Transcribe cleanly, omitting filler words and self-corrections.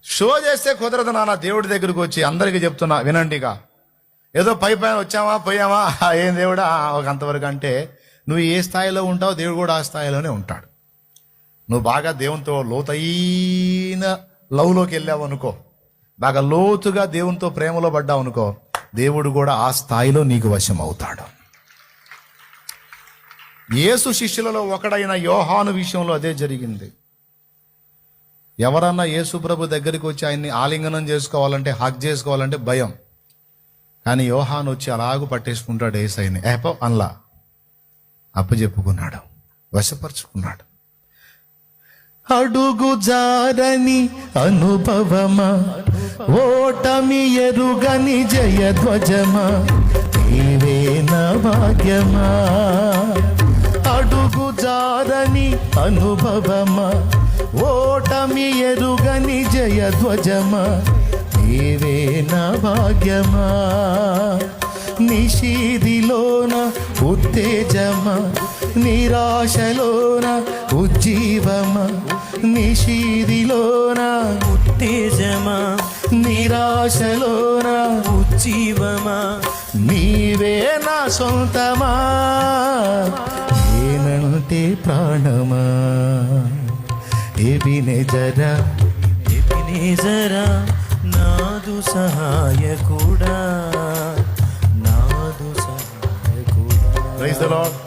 Show చేస్తే కుదరదు నాన్న. దేవుడి దగ్గరికి వచ్చి అందరికీ చెప్తున్నా వినండిగా. ఏదో పైన వచ్చామా పోయామా ఏం దేవుడా ఒక అంతవరకు అంటే, నువ్వు ఏ స్థాయిలో ఉంటావో దేవుడు కూడా ఆ స్థాయిలోనే ఉంటాడు. నువ్వు బాగా దేవునితో లోతైన లవ్లోకి వెళ్ళావు అనుకో, బాగా లోతుగా దేవునితో ప్రేమలో పడ్డావు అనుకో, దేవుడు కూడా ఆ స్థాయిలో నీకు వశం అవుతాడు. యేసు శిష్యులలో ఒకడైన యోహాను విషయంలో అదే జరిగింది. ఎవరన్నా యేసు ప్రభు దగ్గరికి వచ్చి ఆయన్ని ఆలింగనం చేసుకోవాలంటే, హక్ చేసుకోవాలంటే భయం. కానీ యోహాను వచ్చి అలాగూ పట్టేసుకుంటాడు యేసయ్యని. ఏపో అన్లా అప్పచెప్పుకున్నాడు, వశపరుచుకున్నాడు. అడుగు జారని అనుభవమా, ఓటమి ఎరుగని జయధ్వజమా, నీవే నా భాగ్యమా. అడుగు జారని అనుభవమా, ఓటమి ఎరుగని జయధ్వజమా, నీవే నా భాగ్యమా. నిషీదిలోన ఉత్తేజమా, నిరాశలోన ఉజ్జీవమా. నిషీదిలోన ఉత్తేజమా, నిరాశలోన ఉజ్జీవమా, నీవే నా సొంతమా. నేనంటే ప్రాణమా, ఎబినెజరా ఎబినేజరా, నాదు సహాయకుడా, నాదు సహాయకుడా. Praise the lord.